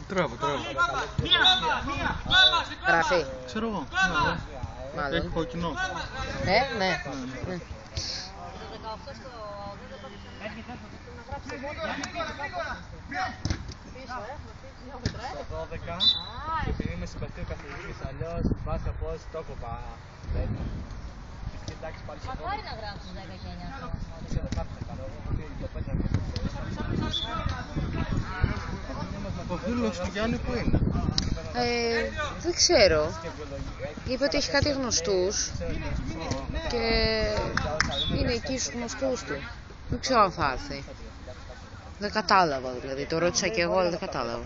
Τράβο. Γράφει. Ξέρω εγώ. Μάλλον. Έχει κόκκινο. Ναι. Στο 12, επειδή είμαι συμπαθείο καθηγητής, αλλιώς βάζω πώς το κοπά. Μακάρι να γράψεις 10 και 9. Ο φίλος του Γιάννη που είναι? Δεν ξέρω. Είπε ότι έχει κάτι γνωστούς και είναι εκεί στους γνωστούς του. Δεν ξέρω αν θα έρθει. Δεν κατάλαβα δηλαδή. Το ρώτησα και εγώ, αλλά δεν κατάλαβα.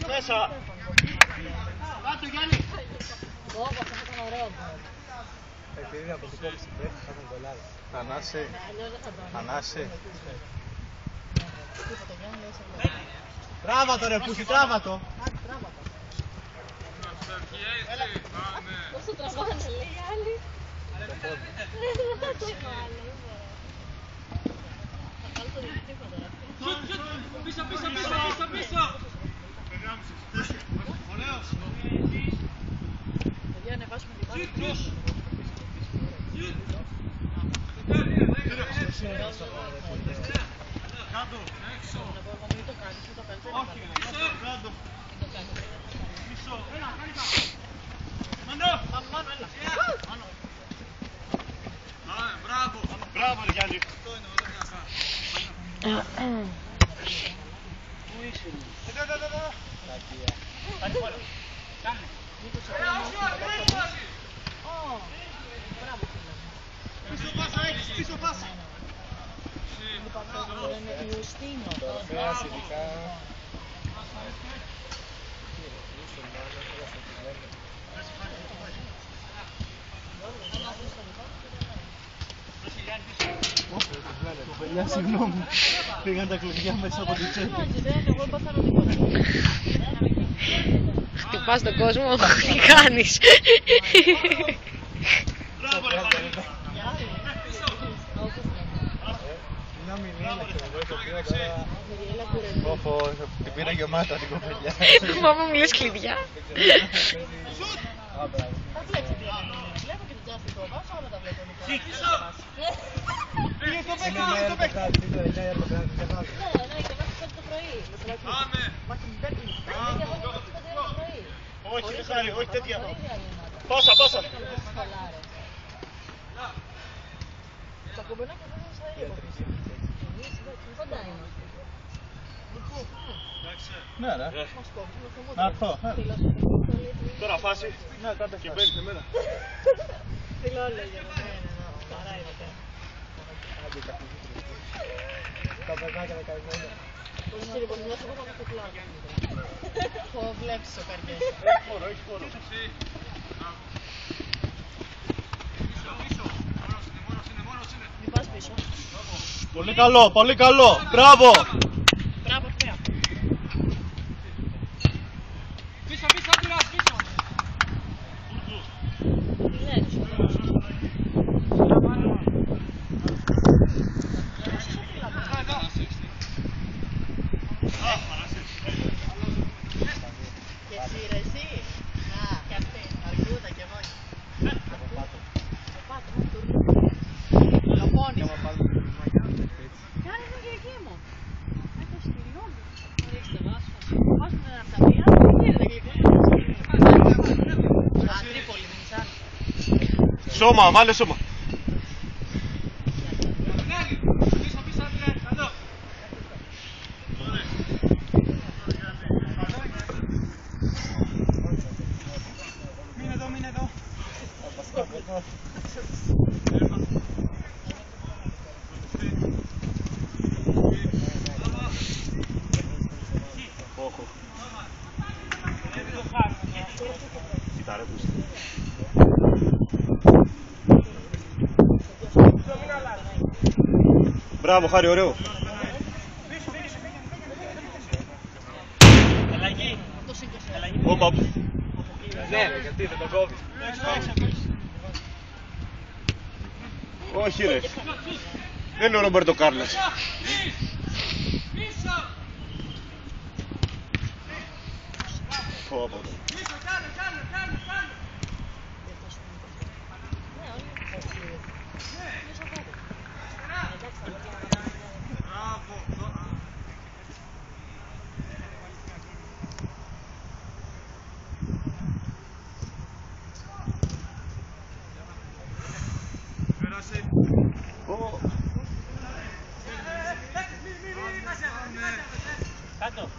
Μέσα! Κάτω Γιάννη! Αυτό ήταν ωραίο. Επειδή είναι από το κόψη που θα τον κολλάρει. Θανάση. Τράβα το ρε πούσι, τράβα το! Πώς το τραβάνε λέει οι άλλοι. Δεν θα το βάλω. Θα βάλω το διευθύνω τώρα. Πίσω! Παιδιά ανεβάσουμε την πάση. Κάτω, έξω. Μην το κάνεις, μην το κάνεις. Όχι, κάτω. Πίσω. Έλα, κάνει Μάνο, έλα. Μπράβο. Μπράβο, Γιάννη. Πού είσαι, εδώ. Κάνει πόλο. Κάνε. Πίσω πάσα έχεις, πίσω πάσα. Ιουστίνο. Παιδιά, συγγνώμη. Πήγαν τα κλειδιά μέσα από την τσέπη. Χτυπάς τον κόσμο, τι κάνεις? Μπράβο, ρε Μια μηνύα και εγώ το οποίο τώρα... την πήρα γεμάτα την κοπελιά. Μάμα μου λες κλειδιά. Πήγε το παίκτη, Είναι το παίκτη. Όχι, δεν χάρη, όχι τέτοια. Πάσα. Τα κομπενάκια δεν είναι στα ίδια. Κοντά είναι. Ναι, ρε. Να έρθω. Τώρα φάση. Ναι, κάντε Και φάση. παίρνει σε μένα. Θέλω όλα για να παρά είναι αυτά. Τα παιδάκια δεν κάνουν όλα. Κύριε Πολυνιάς, εγώ θα είμαι στο πλάνο. Το βλέπεις ο καρδιές. Έχει χώρο. Μην πας πίσω. Πολύ καλό. Μπράβο. Μπράβο, θέα. Πίσω, Άντρας, πίσω. Τι λες. Και εσύ ρε εσύ. Να, και αυτή. Αρκούδα και εγώ. Καπώνεις. Κάνε το και εκεί μου. Έχω στυλιόλου. Ορίστε, βάζουμε ένα από τα μία. Κύριε, γλυκό. Α, Τρίπολη, Μισάν. Σώμα, βάλε σώμα. Μείνε εδώ. Κοίτα ρε πούστη. Μπράβο Χάρη, ωραίο. Αλλαγή. Το σύγκρισε. Αλλαγή. Όπα. Ναι, γιατί δεν το κόβεις. Όχι ρε. Δεν είναι ο Ρομπέρτο Κάρλος. Πω πω. Κάτω.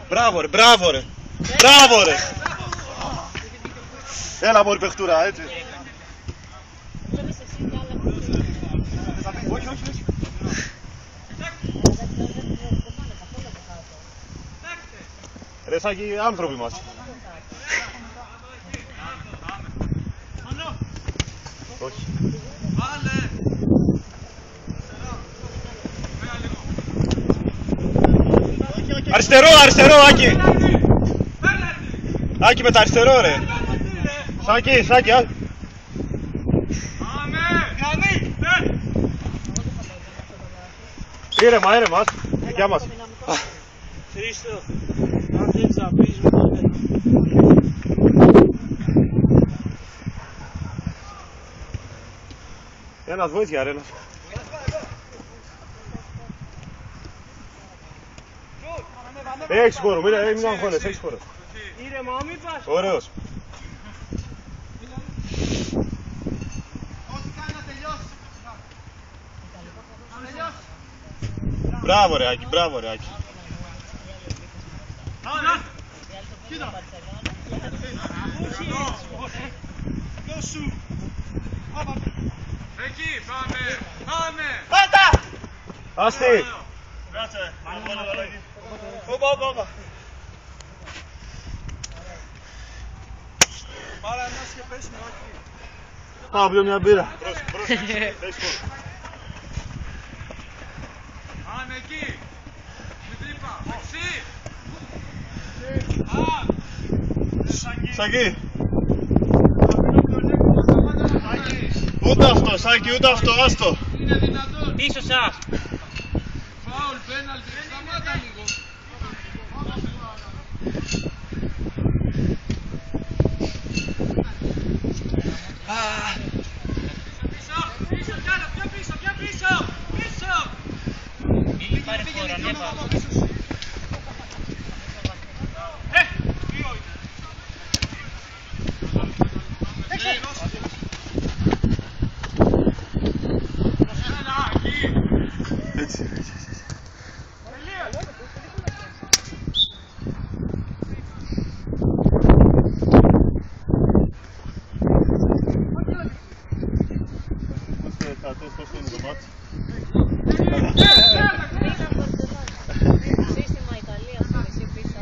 Μπράβο ρε, μπράβο ρε. Μπράβο ρε. Έλα μωρή παιχτούρα, έτσι. Όχι, όχι, όχι. Ρε Σάκη, άνθρωποι μας. Όχι. Αριστερό, αριστερό, Άκη. Άκη με τα αριστερό ρε. Σάκη, Σάκη, Άκη. Ήρεμα, ήρεμα, δικιά μας. Χρήστο, αν θέλεις να πεις με τότε. Ένας βοήθεια ρε, ένας. Έχεις χώρο, μην αγχώνεσαι, έχεις χώρο. Ήρεμα, μην πας. Ωραίος. Μπράβο ρε Άκη, μπράβο ρε Άκη. Εκεί, πάμε, πάμε! Πάτα! Άστη! Κάτσε, όπα, όπα, όπα. Πάρε ένας και πέσουμε, όχι. Πάω πιω μια μπύρα. Πάμε εκεί! Μην τρύπα, δεξί! Σάκη! Ούτε αυτό, Σάκη, ούτε αυτό, άστο! Είναι δυνατόν! Πίσω σας. Φάουλ, πέναλτι, σταμάτα λίγο! Πίσω, πιο πίσω, πιο πίσω! Πίσω! Μην πάρει χώρα, ναι πάμε. Έτσι. Σύστημα Ιταλίας, εσύ πίσω.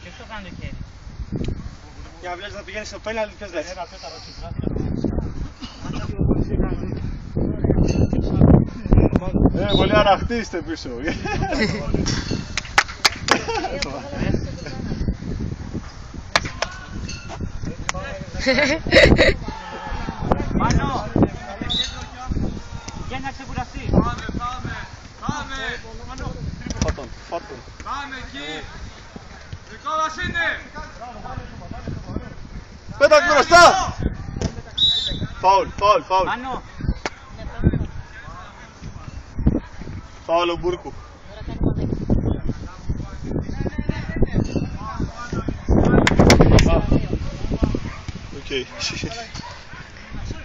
Ποιος το κάνει το χέρι. Για να βλέπεις να πηγαίνεις στο πέναλτι, ποιος λες. Πολύ αραχτοί είστε πίσω. Μάνο! Για να ξεκουραστείς. Πάμε, πάμε, πάμε! Φάτον, φάτον. Πάμε εκεί! Δικό μας είναι! Πέτα μπροστά! Φάουλ, φάουλ, φάουλ. Μάνο! Φάουλ ο Μπούρκου. Οκ. Εκεί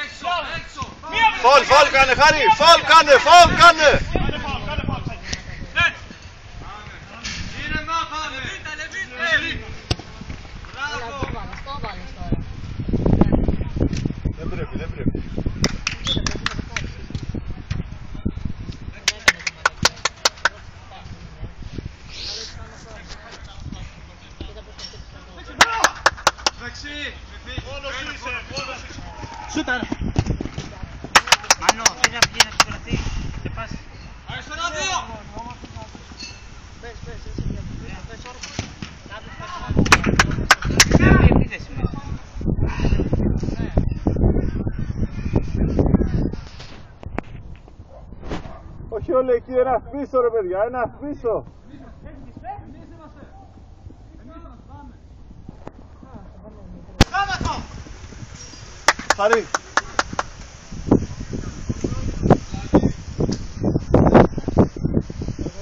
έξω, έξω! Φάουλ, φάουλ κάνε, Χάρη! Φάουλ κάνε, φάουλ κάνε! Σούτα! Μάνο, θέλει να βγει να σηκωθεί και πας. Αριστερά δύο! Όχι όλοι εκεί, ένας πίσω ρε παιδιά, ένας πίσω. Χαρή.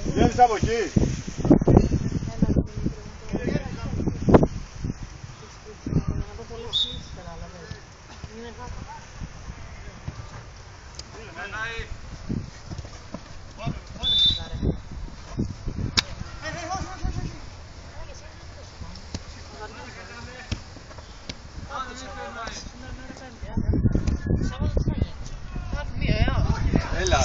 Βγαίνεις από εκεί. Έλα.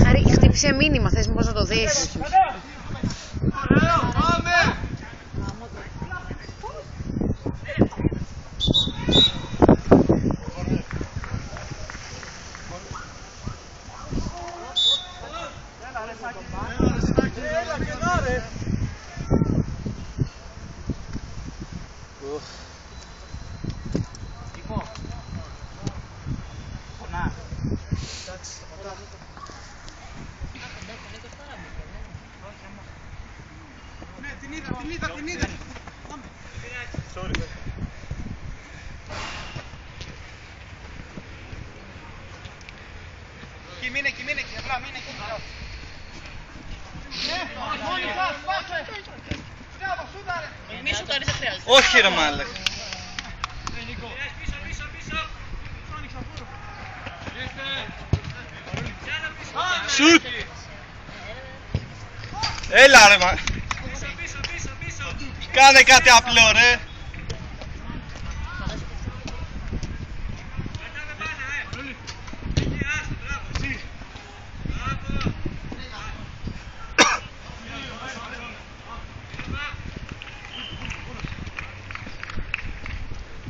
Χαρή, χτύπησε μήνυμα, θες μήπως να το δεις? Ωραίο, πάμε! Την είδα. Sorry. Μείνε εκεί, απλά μείνε εκεί. Μόνοι σας, πάσε! Μπράβο, σούταρε! Μη σου κάνεις, δεν χρειάζεται. Όχι ρε μάλλον. Σουτ! Έλα ρε μα. Κάνε κάτι απλό ρε.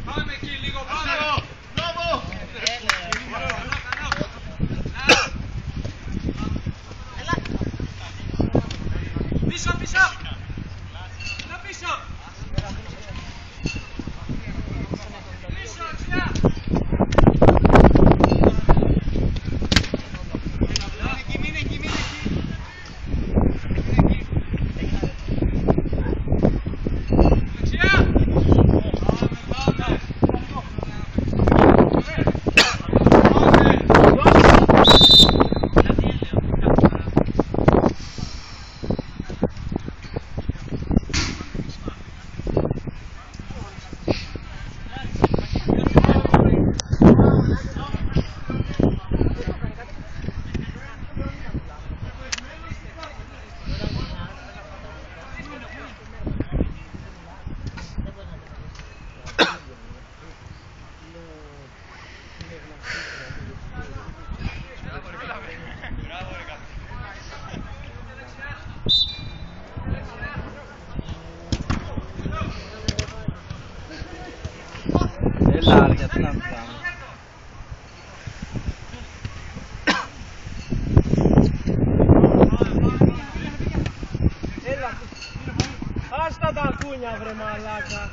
Πάμε εκεί λίγο πάνω. Μπράβο. Πίσω. Πίσω. Έλα, γιατί να μην κάνω. Έλα! Άστα τα κούνια βρε μαλάκα!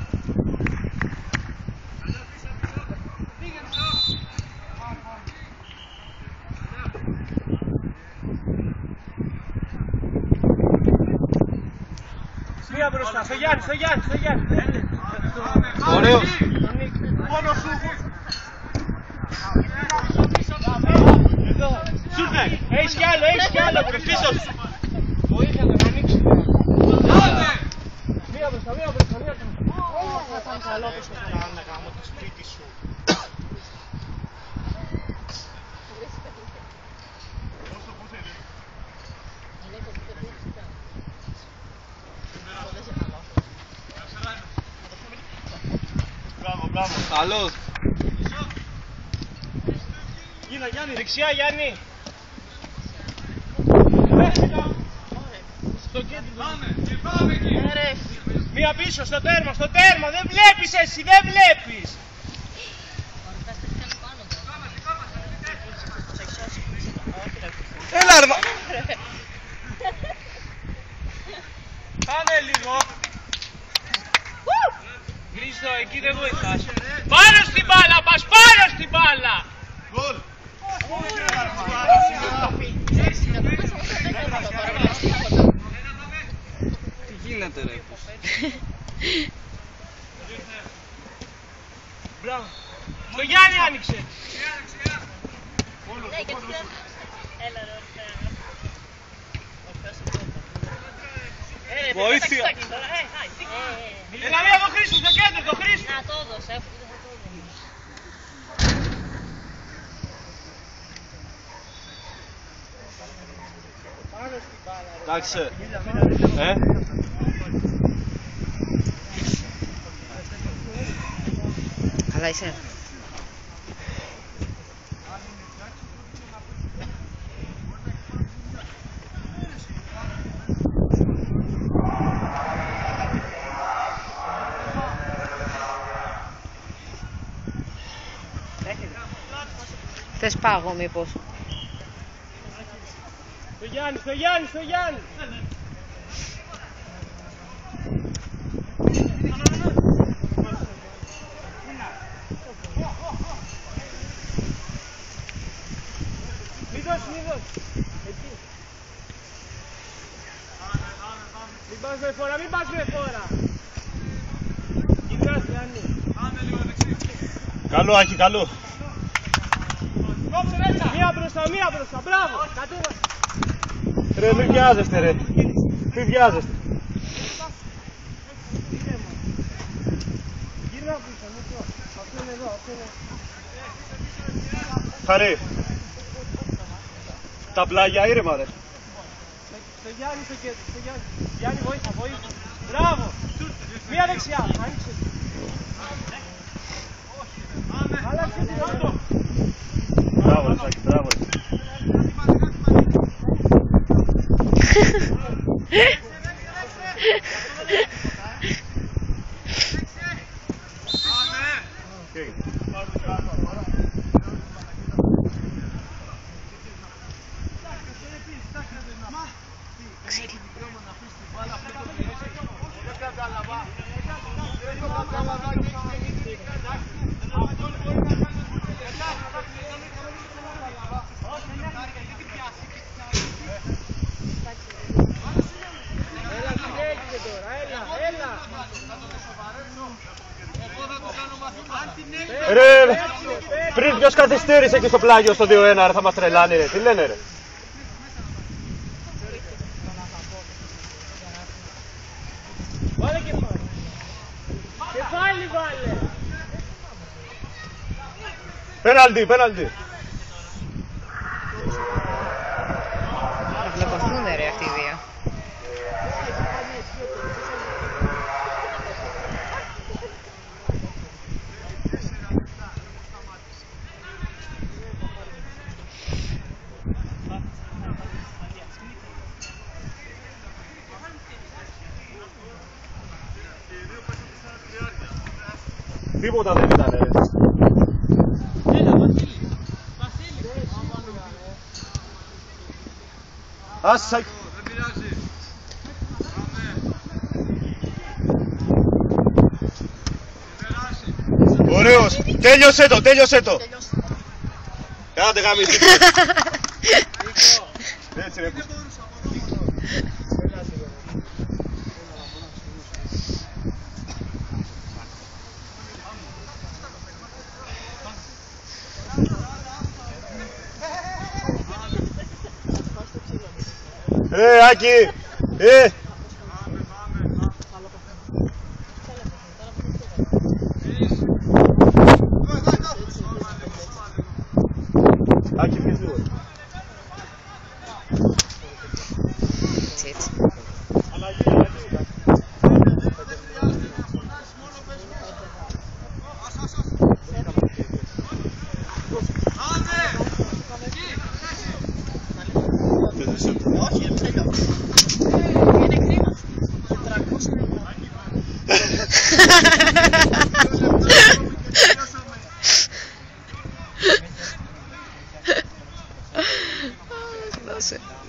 Μία μπροστά, στο Γιάννη! Ωραίο. Μόνο σου! Σούρνε! Έχεις κι άλλο! Πίσω σου! Βοήθεια να ανοίξει! Μία μπροστά! Θα ήταν καλό πως το κάνω να κάνω το σπίτι σου! Μπράβο. Καλός. Γίνα Γιάννη! Δεξιά Γιάννη! Στο κέντρο. Πάμε εκεί. Μία πίσω, στο τέρμα, δεν βλέπεις εσύ, δεν βλέπεις. Έλα ρε. Πάμε λίγο. Χρήστο, εκεί δεν βοηθάς. Πάνω στην μπάλα, πας πάνω στην μπάλα. Γκολ. Τι γίνεται ρε. Μπράβο. Στο Γιάννη άνοιξε. Βοήθεια. Έλα μία το Χρήστο, στο κέντρο, το Χρήστο. Εντάξει. Καλά είσαι. Θες πάγο μήπως? Στο Γιάννη, στο Γιάννη, στο Γιάννη. Μην δώσεις, μην δώσεις. Εκεί. Μην πας με φόρα, μην πας με φόρα. Γυρνάς, Γιάννη. Καλό, Άκη, καλό. Μία μπροστά, μπράβο. Κατέβασε. Ρε, μην βιάζεστε ρε. Μην βιάζεστε. Γύρνα πίσω, μικρό. Αυτό είναι εδώ, αυτό είναι. Χαρή. Τα πλάγια ήρεμα ρε. Στο Γιάννη στο κέντρο, στο Γιάννη. Γιάννη, βοήθεια, βοήθεια. Μπράβο. Μία δεξιά, άνοιξε. Άλλαξε την άντο. Μπράβο ρε Σάκη, μπράβο ρε. Ρε, πριν ποιος καθυστέρησε εκεί στο πλάγιο στο 2-1 ρε, θα μας τρελάνει ρε, τι λένε ρε. Βάλε κεφάλι. Κεφάλι βάλε. Πέναλτι, πέναλτι. Θα βλεπαστούν ρε αυτοί οι δύο. Τίποτα δεν ήταν ρε. Έλα, Βασίλη. Άσε Σάκη. Δεν πειράζει. Ωραίος. Τέλειωσέ το, τέλειωσέ το. Κάντε γαμίση. Έτσι ρε. Άκη. Άκη, βγες λίγο. Έτσι. Όχι,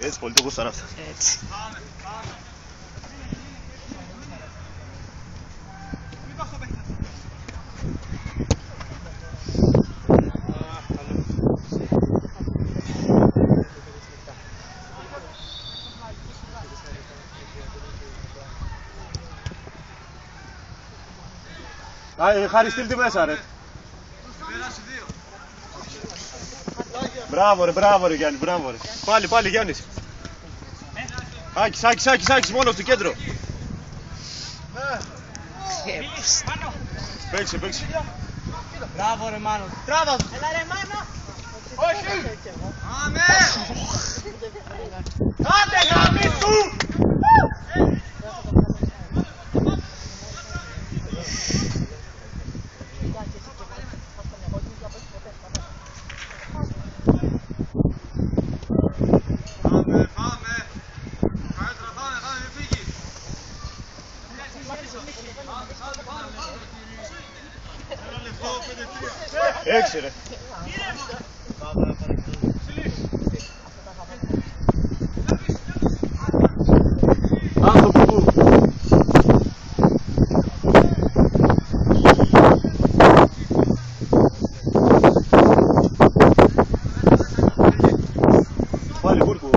Έτσι, πολύ το γούσταρα αυτά. Έτσι. Χάρη, στείλ' μέσα ρε. Μπράβο ρε Γιάννη, μπράβο ρε. Πάλι Γιάννης. Άκης, μόνος του κέντρο. Παίξε. Μπράβο ρε Μάνο. Τράβα του. Έλα ρε Μάνο. Όχι. Άμε. Άντε γαμίσου. Έξι ρε. Άνθρωπο που. Πάλι Βούρκου.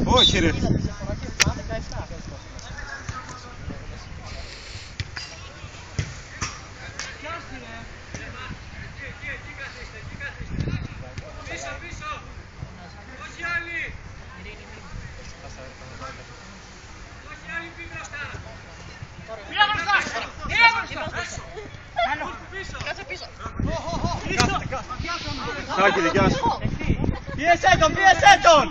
Όχι ρε. Σάκη, δικιά σου. Πίεσέ τον.